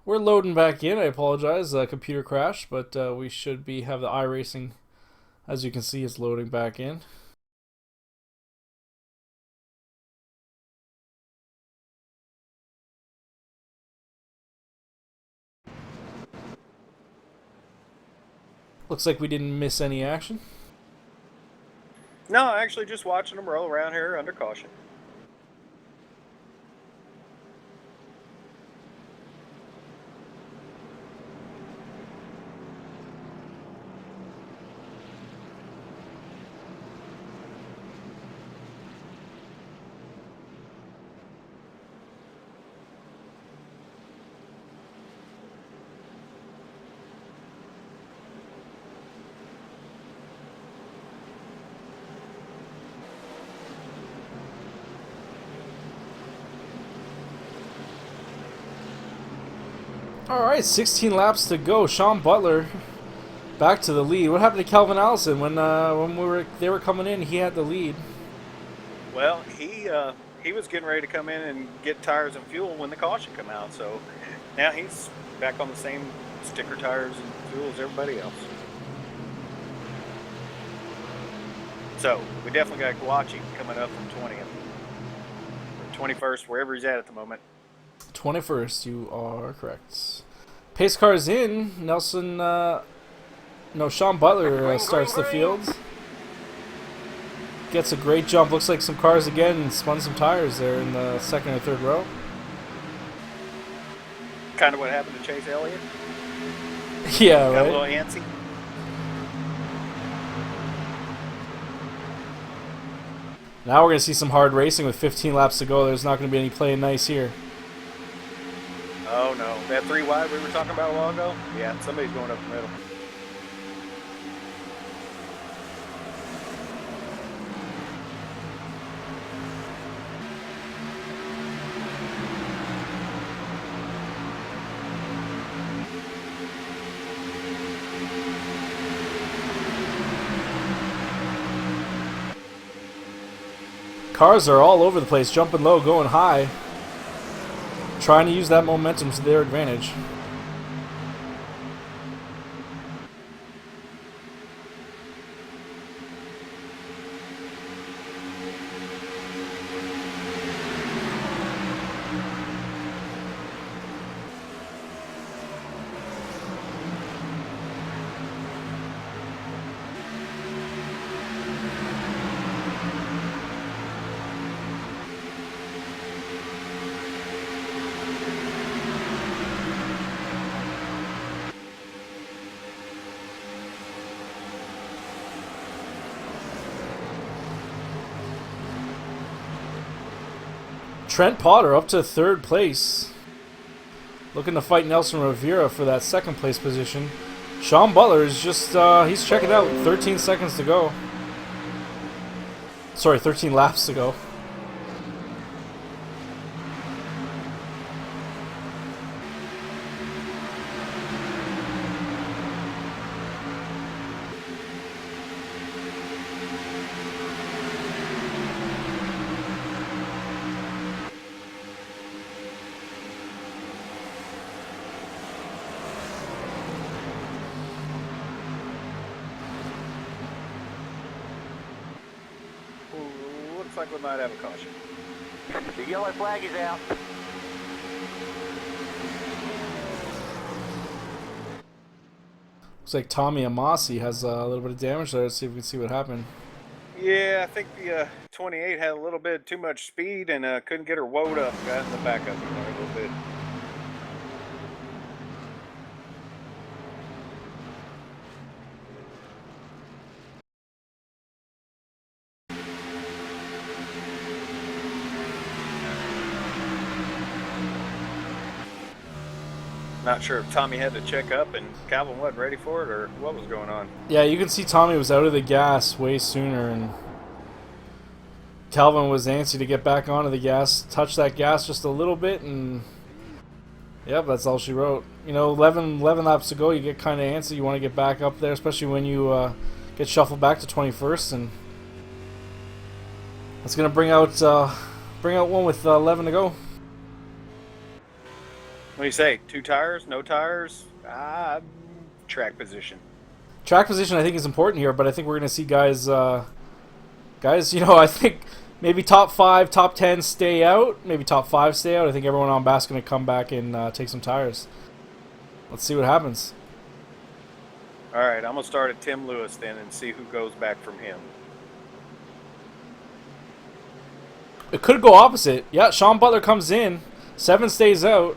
We're loading back in. I apologize, computer crash, but we should have the iRacing. As you can see, it's loading back in. Looks like we didn't miss any action. No, actually just watching them roll around here under caution. All right, 16 laps to go. Sean Butler back to the lead. What happened to Calvin Allison when they were coming in? He had the lead. Well, he was getting ready to come in and get tires and fuel when the caution come out, so now he's back on the same sticker tires and fuel as everybody else. So we definitely got to watch him coming up from 20th or 21st, wherever he's at the moment. 21st, you are correct. Pace car is in. Sean Butler starts the field. Gets a great jump. Looks like some cars again and spun some tires there in the second or third row. Kind of what happened to Chase Elliott. Yeah, Got right. a little antsy. Now we're going to see some hard racing with 15 laps to go. There's not going to be any playing nice here. Oh no, that 3 wide we were talking about a while ago? Yeah, somebody's going up the middle. Cars are all over the place, jumping low, going high. Trying to use that momentum to their advantage. Trent Potter up to third place. Looking to fight Nelson Rivera for that second place position. Sean Butler is just, he's checking out. 13 seconds to go. Sorry, 13 laps to go. Looks like we might have a caution. The yellow flag is out. Looks like Tommy Amasi has a little bit of damage there. Let's see if we can see what happened. Yeah, I think the 28 had a little bit too much speed and couldn't get her woed up. Got in the back of him there a little bit. Not sure if Tommy had to check up and Calvin wasn't ready for it or what was going on. Yeah, you can see Tommy was out of the gas way sooner, and Calvin was antsy to get back onto the gas, touch that gas just a little bit, and yep, that's all she wrote. You know, 11 laps to go, you get kind of antsy. You want to get back up there, especially when you get shuffled back to 21st, and that's going to bring out one with 11 to go. What do you say? 2 tires? No tires? Track position. Track position, I think, is important here, but I think we're going to see guys, I think maybe top 5, top 10 stay out. Maybe top 5 stay out. I think everyone on back's going to come back and take some tires. Let's see what happens. All right, I'm going to start at Tim Lewis then and see who goes back from him. It could go opposite. Yeah, Sean Butler comes in. 7 stays out.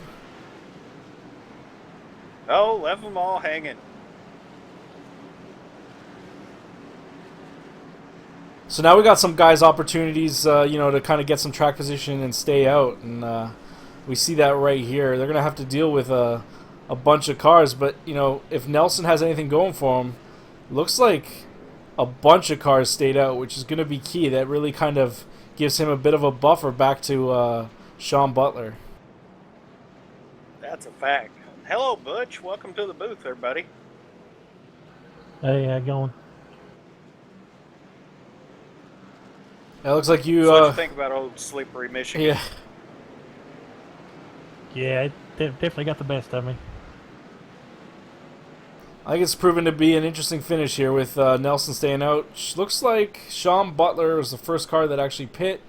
Oh, left them all hanging. So now we got some guys' opportunities, to kind of get some track position and stay out. And we see that right here. They're going to have to deal with a bunch of cars. But, if Nelson has anything going for him, looks like a bunch of cars stayed out, which is going to be key. That really kind of gives him a bit of a buffer back to Sean Butler. That's a fact. Hello, Butch. Welcome to the booth, everybody. Hey, how you going? It looks like you... So what do you think about old slippery Michigan? Yeah. Yeah, it definitely got the best of me. I think it's proven to be an interesting finish here with Nelson staying out. Looks like Sean Butler was the first car that actually pit,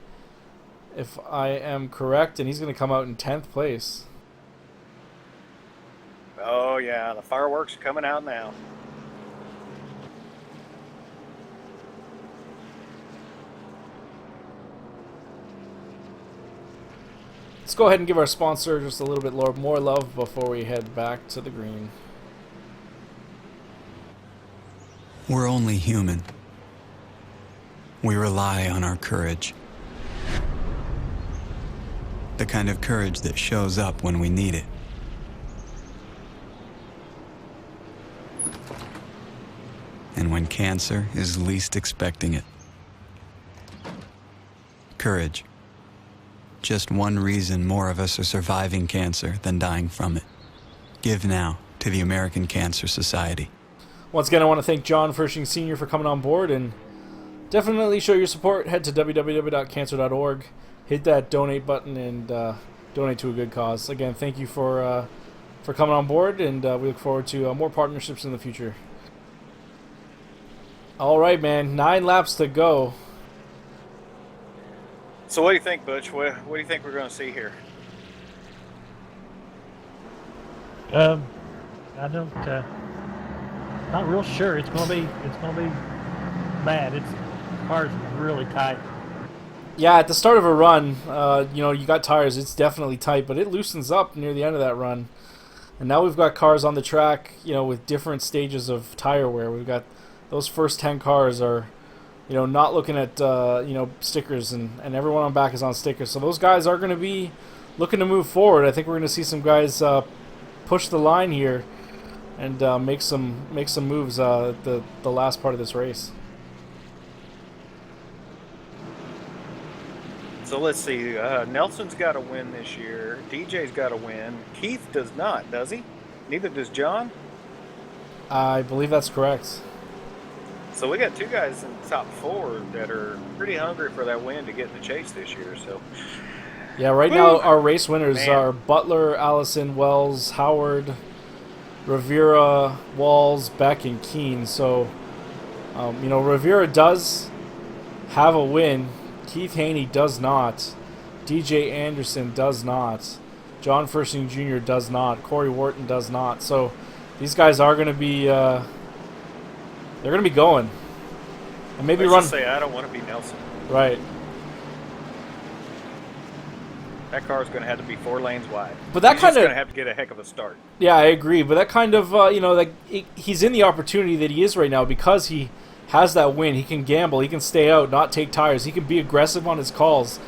if I am correct, and he's going to come out in 10th place. Oh, yeah. The fireworks are coming out now. Let's go ahead and give our sponsor just a little bit more love before we head back to the green. We're only human. We rely on our courage. The kind of courage that shows up when we need it. And when cancer is least expecting it. Courage. Just one reason more of us are surviving cancer than dying from it. Give now to the American Cancer Society. Once again, I want to thank John Fershing Sr. for coming on board, and definitely show your support. Head to www.cancer.org, hit that donate button, and donate to a good cause. Again, thank you for coming on board, and we look forward to more partnerships in the future. All right, man, 9 laps to go. So what do you think, Butch? What do you think we're going to see here? I don't. Not real sure. It's gonna be bad. The car's really tight. Yeah, at the start of a run, you got tires. It's definitely tight, but it loosens up near the end of that run. And now we've got cars on the track, with different stages of tire wear. We've got those first 10 cars are, not looking at, stickers, and everyone on back is on stickers. So those guys are going to be looking to move forward. I think we're going to see some guys push the line here and make some moves the last part of this race. So let's see. Nelson's got a win this year. DJ's got a win. Keith does not, does he? Neither does John. I believe that's correct. So we got 2 guys in the top 4 that are pretty hungry for that win to get in the chase this year. So yeah, right now our race winners Man. are Butler, Allison, Wells, Howard, Rivera, Walls, Beck, and Keene. So, Rivera does have a win. Keith Haney does not. DJ Anderson does not. John Fershing Jr. does not. Corey Wharton does not. So, these guys are going to be, they're going to be going. And maybe let's run. just say I don't want to be Nelson. Right. That car is going to have to be 4 lanes wide. But that He's kind just of going to have to get a heck of a start. Yeah, I agree. But that kind of, he's in the opportunity that he is right now because he has that win. He can gamble. He can stay out, not take tires. He can be aggressive on his calls.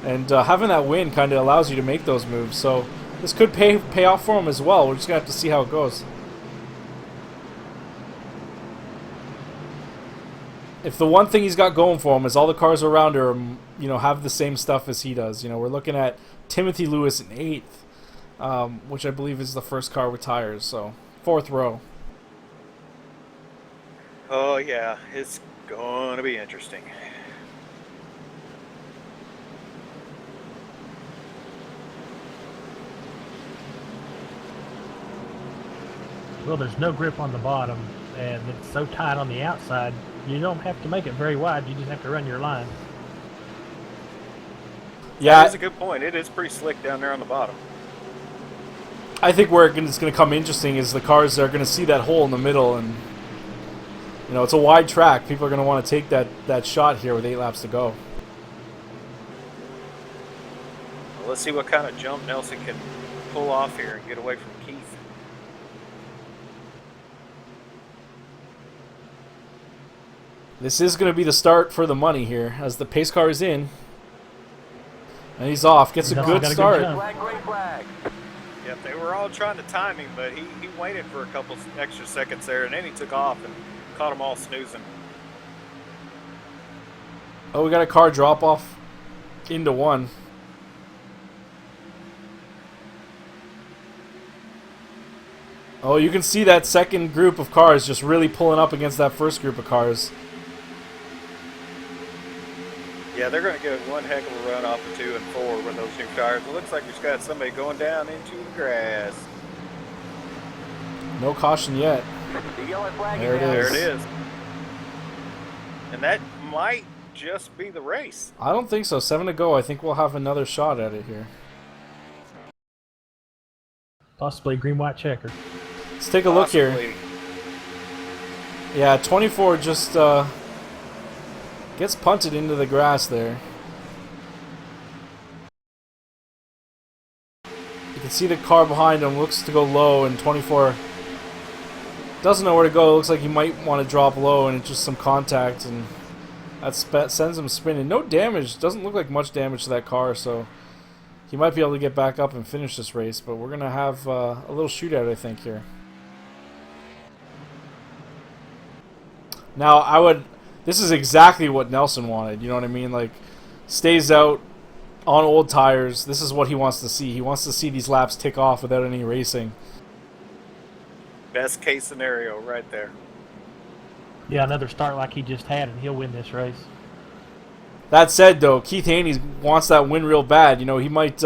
And having that win kind of allows you to make those moves. So this could pay off for him as well. We're just going to have to see how it goes. If the one thing he's got going for him is all the cars around him, have the same stuff as he does. We're looking at Timothy Lewis in 8th, which I believe is the first car with tires. So 4th row. Oh, yeah. It's going to be interesting. Well, there's no grip on the bottom, and it's so tight on the outside, you don't have to make it very wide. You just have to run your line. Yeah, That is a good point. It is pretty slick down there on the bottom. I think where it's going to come interesting is the cars are going to see that hole in the middle, and you know, it's a wide track. People are going to want to take that shot here with 8 laps to go. Well, let's see what kind of jump Nelson can pull off here and get away from Keith. This is going to be the start for the money here, as the pace car is in. And he's off. Gets a good start. Flag, green flag. Yep, they were all trying to time him, but he waited for a couple extra seconds there, and then he took off and caught them all snoozing. Oh, we got a car drop off into 1. Oh, you can see that second group of cars just really pulling up against that first group of cars. Yeah, they're going to get one heck of a run off of 2 and 4 with those new tires. It looks like there's got somebody going down into the grass. No caution yet. The yellow flag There is it out. is. There it is. And that might just be the race. I don't think so. 7 to go. I think we'll have another shot at it here. Possibly green-white checker. Let's take a look here. Possibly. Yeah, 24 just gets punted into the grass there. You can see the car behind him looks to go low, and 24 doesn't know where to go. It looks like he might want to drop low, and it's just some contact, and that sends him spinning. No damage. Doesn't look like much damage to that car, so he might be able to get back up and finish this race, but we're going to have a little shootout, I think, here. Now, this is exactly what Nelson wanted, you know what I mean? Like, stays out on old tires. This is what he wants to see. He wants to see these laps tick off without any racing. Best case scenario right there. Yeah, another start like he just had, and he'll win this race. That said, though, Keith Haney wants that win real bad. You know, he might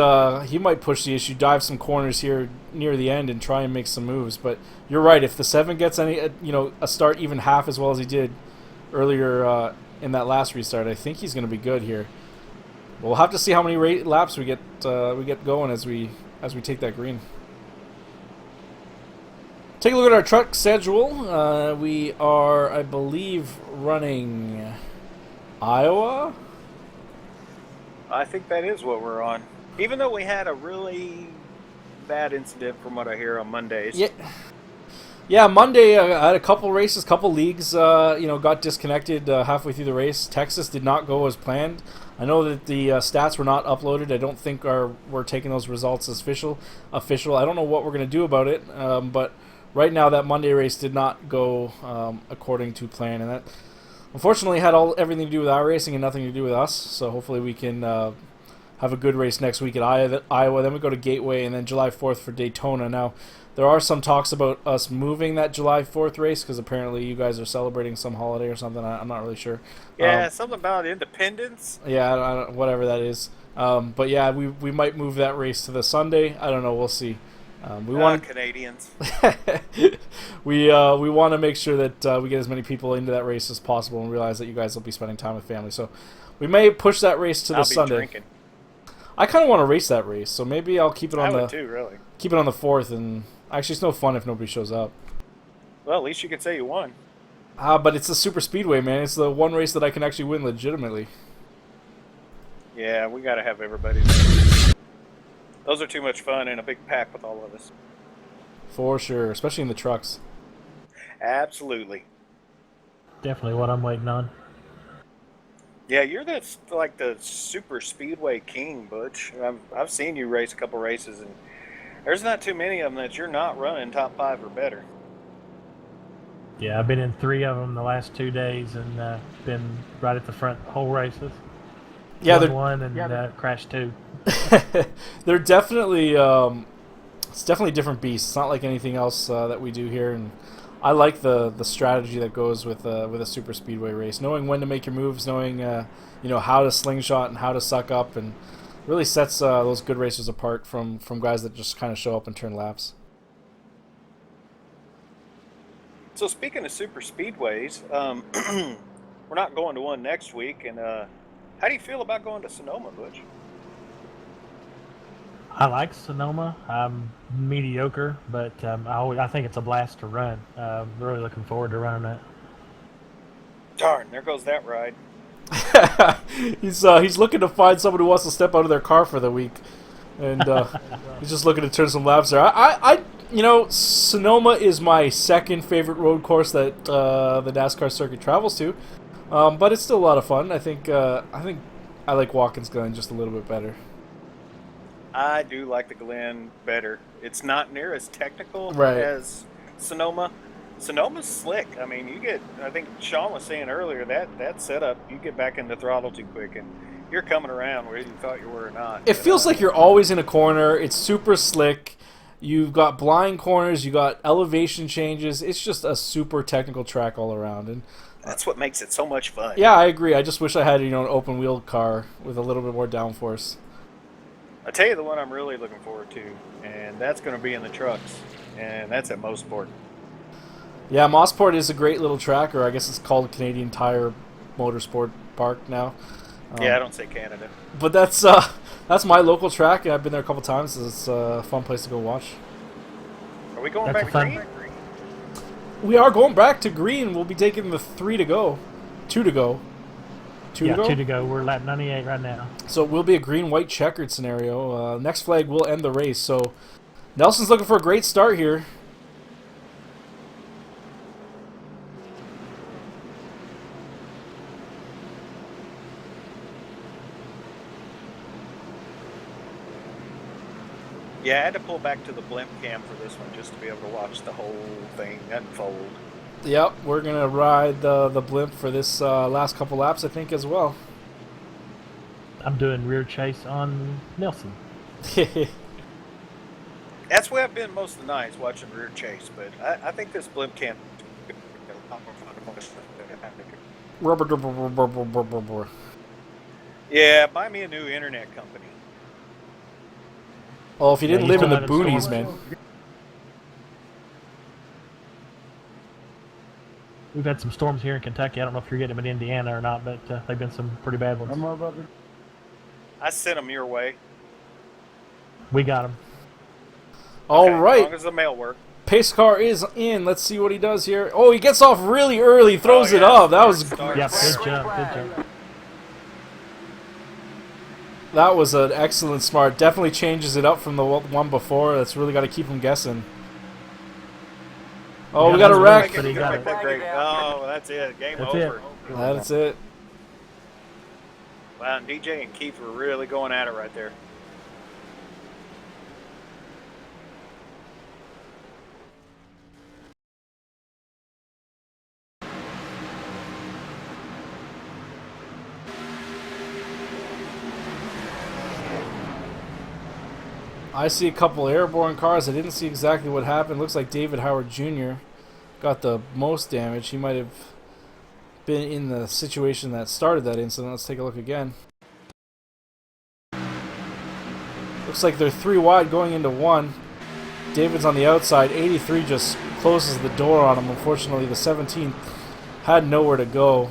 push the issue, dive some corners here near the end, and try and make some moves. But you're right. If the 7 gets a start even half as well as he did earlier in that last restart, I think he's going to be good here. We'll have to see how many laps we get going as we take that green. Take a look at our truck schedule. We are, I believe, running Iowa. I think that is what we're on. Even though we had a really bad incident from what I hear on Mondays. Yeah, Monday I had a couple races, couple leagues, got disconnected halfway through the race. Texas did not go as planned. I know that the stats were not uploaded. I don't think we're taking those results as official. I don't know what we're going to do about it, but right now that Monday race did not go according to plan, and that unfortunately had everything to do with our racing and nothing to do with us. So hopefully we can have a good race next week at Iowa. Then we go to Gateway, and then July 4th for Daytona. Now, there are some talks about us moving that July 4th race because apparently you guys are celebrating some holiday or something. I'm not really sure. Yeah, something about independence. Yeah, I don't, whatever that is. But yeah, we might move that race to the Sunday. I don't know. We'll see. We want Canadians. we want to make sure that we get as many people into that race as possible and realize that you guys will be spending time with family. So we may push that race to the Sunday. Drinking. I kind of want to race that race, so maybe I'll keep it on really. On the 4th. And actually, it's no fun if nobody shows up. Well, at least you could say you won. But it's the super speedway, man. It's the one race that I can actually win legitimately. Yeah, we got to have everybody. Those are too much fun in a big pack with all of us. For sure, especially in the trucks. Absolutely. Definitely what I'm waiting on. Yeah, you're the super speedway king, Butch. I've seen you race a couple races, and there's not too many of them that you're not running top 5 or better. Yeah, I've been in 3 of them the last 2 days, and been right at the front whole races. Yeah, won and crashed 2. They're definitely it's definitely different beasts. It's not like anything else that we do here, and I like the strategy that goes with a super speedway race. Knowing when to make your moves, knowing how to slingshot and how to suck up, and really sets those good racers apart from guys that just kind of show up and turn laps. So speaking of super speedways, we're not going to one next week. And how do you feel about going to Sonoma, Butch? I like Sonoma. I'm mediocre, but I think it's a blast to run. Really looking forward to running it. Darn, there goes that ride. He's looking to find someone who wants to step out of their car for the week, and he's just looking to turn some laps there. Sonoma is my second favorite road course that the NASCAR circuit travels to, but it's still a lot of fun. I think I like Watkins Glen just a little bit better. I do like the Glen better. It's not near as technical Right. as Sonoma. Sonoma's slick. I mean, I think Sean was saying earlier, that setup, you get back in the throttle too quick, and you're coming around whether you thought you were or not. It feels like you're always in a corner. It's super slick. You've got blind corners. You got elevation changes. It's just a super technical track all around, and that's what makes it so much fun. yeah, I agree. I just wish I had an open wheel car with a little bit more downforce. I'll tell you the one I'm really looking forward to, and that's going to be in the trucks, and that's at Mosport. Yeah, Mosport is a great little track, or I guess it's called Canadian Tire Motorsport Park now. Yeah, I don't say Canada. But that's my local track, and I've been there a couple times. It's a fun place to go watch. Are we going That's back a to fun- green? We are going back to green. We'll be taking the 3 to go. 2 to go. 2 Yeah, to go? 2 to go. We're lap 98 right now. So it will be a green-white checkered scenario. Next flag will end the race. So Nelson's looking for a great start here. Yeah, I had to pull back to the blimp cam for this one just to be able to watch the whole thing unfold. Yep, we're going to ride the blimp for this last couple laps, I think, as well. I'm doing rear chase on Nelson. That's where I've been most of the night, is watching rear chase, but I think this blimp cam. Yeah, buy me a new internet company. Oh, if you didn't you live in the still haven't boonies, stolen man. We've had some storms here in Kentucky. I don't know if you're getting them in Indiana or not, but they've been some pretty bad ones. I sent them your way. We got them. All Okay, right. As long as the mail work. Pace car is in. Let's see what he does here. Oh, he gets off really early, throws Oh, it yeah. up. That was Start. Yep, good jump, good jump. that was an excellent smart. Definitely changes it up from the one before. That's really got to keep him guessing. Oh, Yeah, we got a that's wreck. right. But he got it. Oh, that's it. Game That's over. it. That's it. Wow, and DJ and Keith were really going at it right there. I see a couple airborne cars. I didn't see exactly what happened. Looks like David Howard Jr. got the most damage. He might have been in the situation that started that incident. Let's take a look again. Looks like they're 3 wide going into 1. David's on the outside. 83 just closes the door on him. Unfortunately, the 17 had nowhere to go.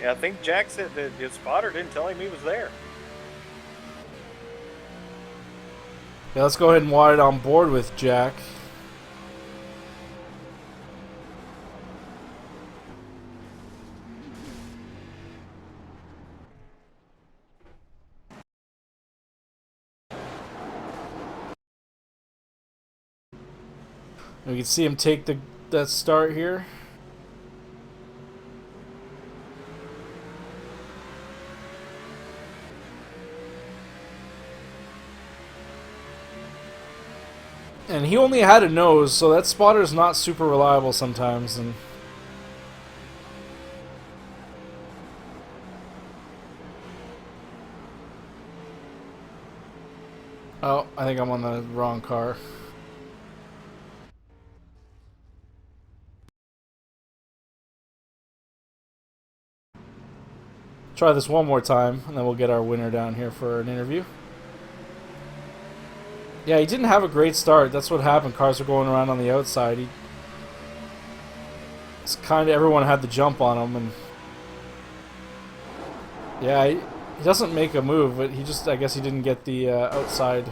Yeah, I think Jack said that his spotter didn't tell him he was there. Yeah, let's go ahead and wide on board with Jack. We can see him take that start here. And he only had a nose, so that spotter's not super reliable sometimes. And oh, I think I'm on the wrong car. try this one more time, and then we'll get our winner down here for an interview. Yeah, he didn't have a great start. That's what happened. Cars were going around on the outside. It's kind of everyone had the jump on him, and yeah, he doesn't make a move, but I guess he didn't get the outside.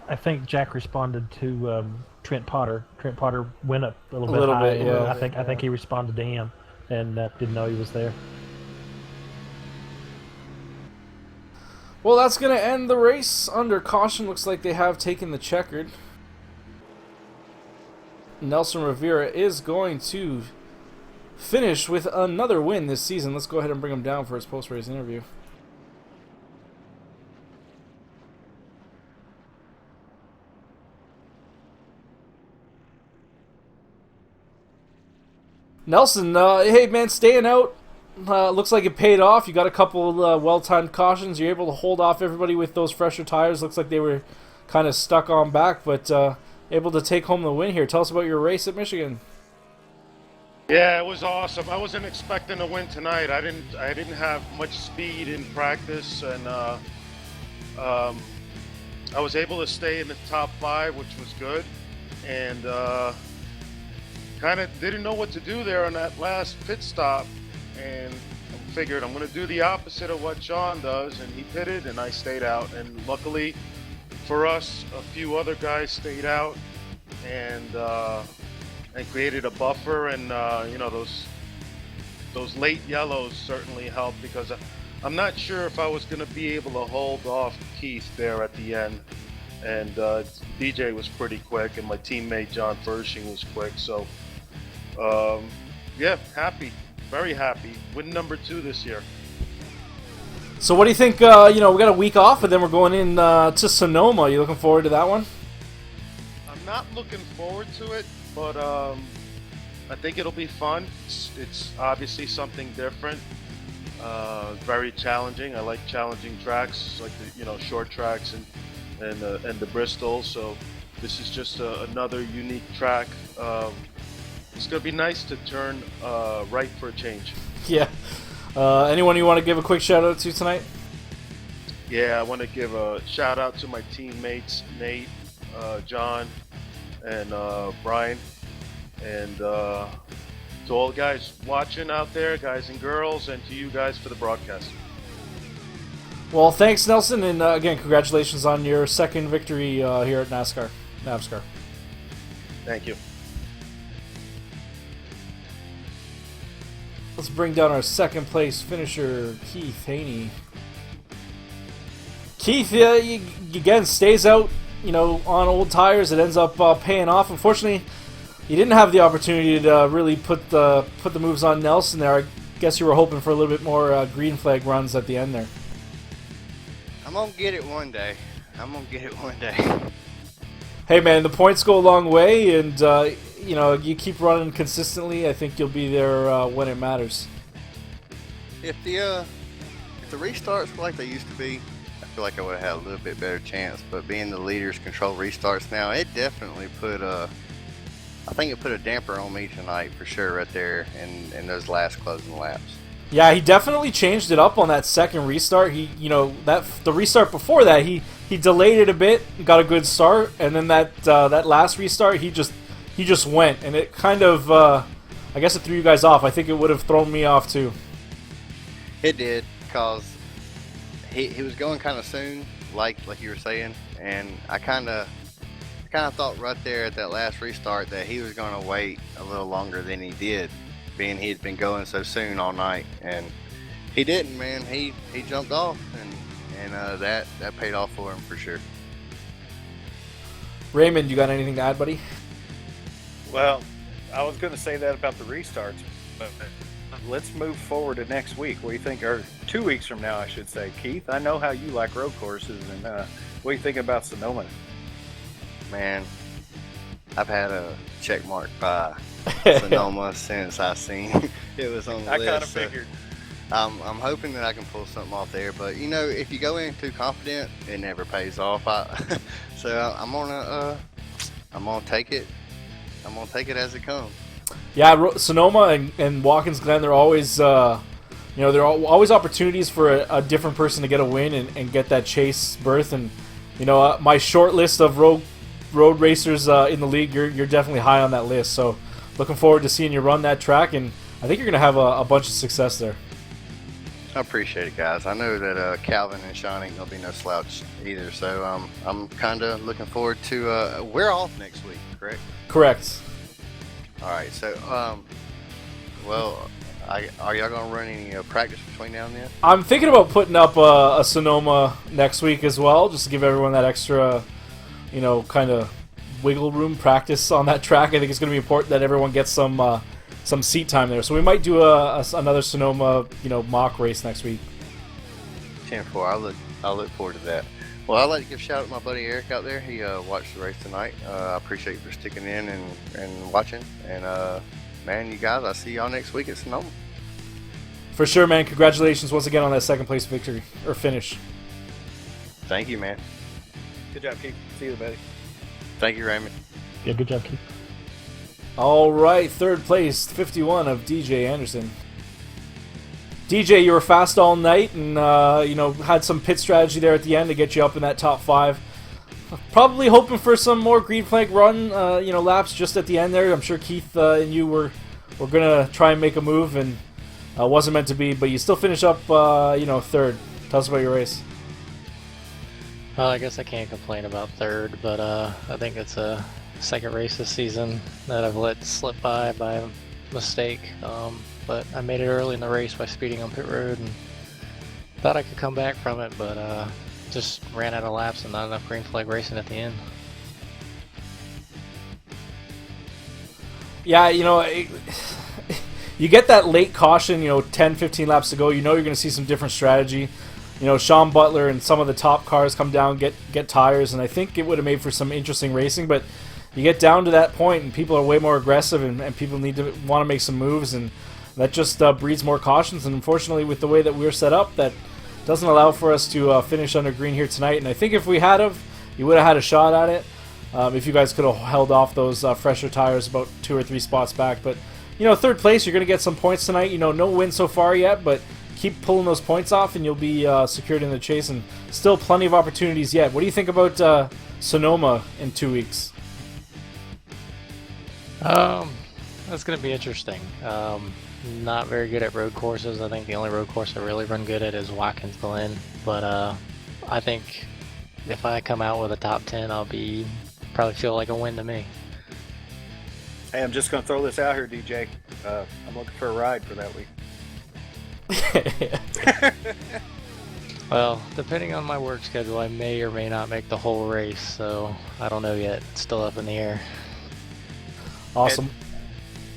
I think Jack responded to Trent Potter. Trent Potter went up a little A high. bit, yeah. I think he responded to him and didn't know he was there. Well, that's going to end the race under caution. Looks like they have taken the checkered. Nelson Rivera is going to finish with another win this season. Let's go ahead and bring him down for his post-race interview. Nelson, hey man, staying out. Looks like it paid off. You got a couple well-timed cautions. You're able to hold off everybody with those fresher tires. Looks like they were kind of stuck on back, but able to take home the win here. Tell us about your race at Michigan. Yeah, it was awesome. I wasn't expecting to win tonight. I didn't have much speed in practice, and I was able to stay in the top 5, which was good, and kind of didn't know what to do there on that last pit stop. And I figured I'm going to do the opposite of what John does, and he pitted and I stayed out. And luckily for us, a few other guys stayed out and created a buffer. And you know, those late yellows certainly helped, because I'm not sure if I was going to be able to hold off Keith there at the end. And DJ was pretty quick, and my teammate John Fershing was quick. So yeah, happy. Very happy. Win number 2 this year. So what do you think? We got a week off, and then we're going in to Sonoma. Are you looking forward to that one? I'm not looking forward to it, but I think it'll be fun. It's obviously something different. Very challenging. I like challenging tracks, like the short tracks and the Bristol. So this is just another unique track. It's going to be nice to turn right for a change. Yeah. Anyone you want to give a quick shout out to tonight? Yeah, I want to give a shout out to my teammates, Nate, John, and Brian, and to all the guys watching out there, guys and girls, and to you guys for the broadcast. Well, thanks, Nelson, and again, congratulations on your second victory here at NAVSCAR. Thank you. Let's bring down our second place finisher, Keith Haney. Keith, again, stays out, on old tires. It ends up paying off. Unfortunately, you didn't have the opportunity to really put the moves on Nelson there. I guess you were hoping for a little bit more green flag runs at the end there. I'm going to get it one day. Hey, man, the points go a long way, and you keep running consistently. I think you'll be there when it matters. If the restarts were like they used to be, I feel like I would have had a little bit better chance. But being the leaders control restarts now, it definitely put I think it put a damper on me tonight for sure, right there in those last closing laps. Yeah, he definitely changed it up on that second restart. The restart before that, he delayed it a bit, got a good start, and then that last restart, he just went, and it kind of, I guess it threw you guys off. I think it would have thrown me off too. It did, because he was going kind of soon, like you were saying, and I kind of thought right there at that last restart that he was going to wait a little longer than he did, being he'd been going so soon all night, and he didn't, man. He jumped off, and that paid off for him for sure. Raymond, you got anything to add, buddy? Well, I was going to say that about the restarts, but let's move forward to next week. What do you think, or 2 weeks from now, I should say. Keith, I know how you like road courses, and what do you think about Sonoma? Man, I've had a check mark by Sonoma since I seen it was on the list. I kind of figured. I'm hoping that I can pull something off there, but if you go in too confident, it never pays off. So I'm gonna take it. I'm gonna take it as it comes. Yeah, Sonoma and Watkins Glen, they're always there are always opportunities for a different person to get a win and get that chase berth. And my short list of road racers in the league, you're definitely high on that list. So looking forward to seeing you run that track, and I think you're going to have a bunch of success there. I appreciate it, guys. I know that Calvin and Sean ain't gonna be no slouch either, so I'm kind of looking forward to. We're off next week, correct? Correct. All right. So, are y'all gonna run any practice between now and then? I'm thinking about putting up a Sonoma next week as well, just to give everyone that extra, kind of wiggle room practice on that track. I think it's going to be important that everyone gets some seat time there. So we might do another Sonoma, mock race next week. 10-4. I'll look forward to that. Well, I'd like to give a shout out to my buddy Eric out there. He watched the race tonight. I appreciate you for sticking in and watching. And man, you guys, I'll see y'all next week at Sonoma. For sure, man. Congratulations once again on that second place victory or finish. Thank you, man. Good job, Keith. See you, buddy. Thank you, Raymond. Yeah, good job, Keith. All right, third place, 51 of DJ Anderson. DJ, you were fast all night and, had some pit strategy there at the end to get you up in that top 5. Probably hoping for some more green flag run, laps just at the end there. I'm sure Keith and you were going to try and make a move, and wasn't meant to be, but you still finish up, third. Tell us about your race. Well, I guess I can't complain about third, but I think it's a second race this season that I've let slip by mistake. But I made it early in the race by speeding on pit road and thought I could come back from it, but just ran out of laps and not enough green flag racing at the end. Yeah, you get that late caution, 10, 15 laps to go. You're going to see some different strategy. Sean Butler and some of the top cars come down, get tires, and I think it would have made for some interesting racing, but you get down to that point and people are way more aggressive and people want to make some moves, and that just breeds more cautions. And unfortunately, with the way that we're set up, that doesn't allow for us to finish under green here tonight. And I think if we had you would have had a shot at it if you guys could have held off those fresher tires about 2 or 3 spots back. But third place, you're going to get some points tonight. No win so far yet, but keep pulling those points off and you'll be secured in the chase, and still plenty of opportunities yet. What do you think about Sonoma in 2 weeks? That's going to be interesting. Not very good at road courses. I think the only road course I really run good at is Watkins Glen, but I think if I come out with a top 10, I'll probably feel like a win to me. Hey, I'm just going to throw this out here, DJ. I'm looking for a ride for that week. Well, depending on my work schedule, I may or may not make the whole race, so I don't know yet. It's still up in the air. Awesome. And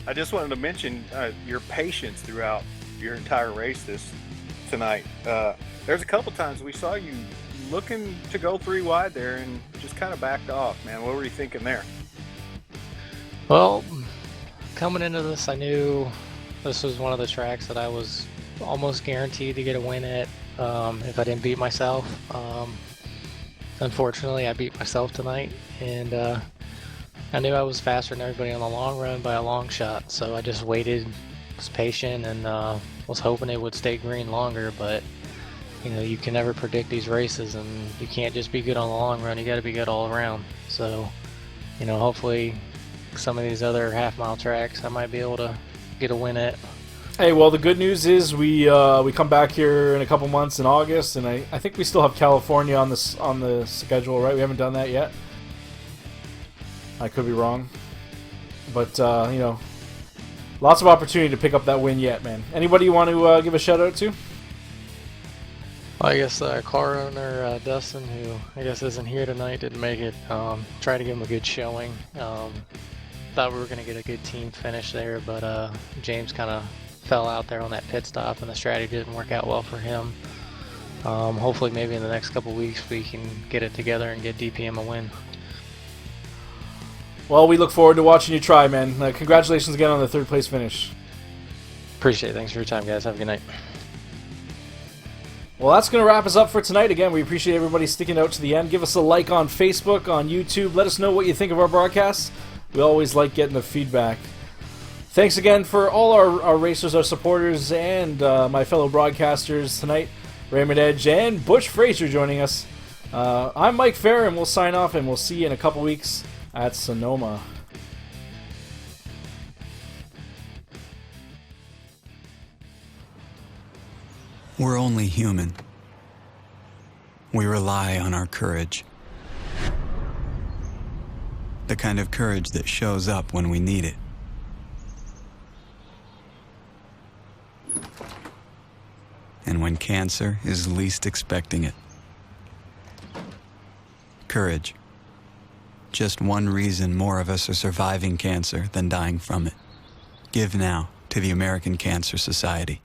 I just wanted to mention your patience throughout your entire race tonight. There's a couple times we saw you looking to go 3 wide there and just kind of backed off, man. What were you thinking there? Well, coming into this, I knew this was one of the tracks that I was almost guaranteed to get a win at if I didn't beat myself. Unfortunately, I beat myself tonight, and I knew I was faster than everybody on the long run by a long shot, so I just waited, was patient, and was hoping it would stay green longer. But you can never predict these races, and you can't just be good on the long run. You got to be good all around. So hopefully some of these other half-mile tracks I might be able to get a win at. Hey, well, the good news is we come back here in a couple months in August, and I think we still have California on the schedule, right? We haven't done that yet. I could be wrong, but lots of opportunity to pick up that win yet, man. Anybody you want to give a shout out to? Well, I guess car owner Dustin, who I guess isn't here tonight, didn't make it. Tried to give him a good showing. Thought we were going to get a good team finish there, but James kind of fell out there on that pit stop, and the strategy didn't work out well for him. Hopefully, maybe in the next couple weeks, we can get it together and get DPM a win. Well, we look forward to watching you try, man. Congratulations again on the third place finish. Appreciate it. Thanks for your time, guys. Have a good night. Well, that's going to wrap us up for tonight. Again, we appreciate everybody sticking out to the end. Give us a like on Facebook, on YouTube. Let us know what you think of our broadcasts. We always like getting the feedback. Thanks again for all our racers, our supporters, and my fellow broadcasters tonight. Raymond Edge and Butch Frazier joining us. I'm Mike Fair, and we'll sign off, and we'll see you in a couple weeks at Sonoma. We're only human. We rely on our courage. The kind of courage that shows up when we need it. And when cancer is least expecting it. Courage. Just one reason more of us are surviving cancer than dying from it. Give now to the American Cancer Society.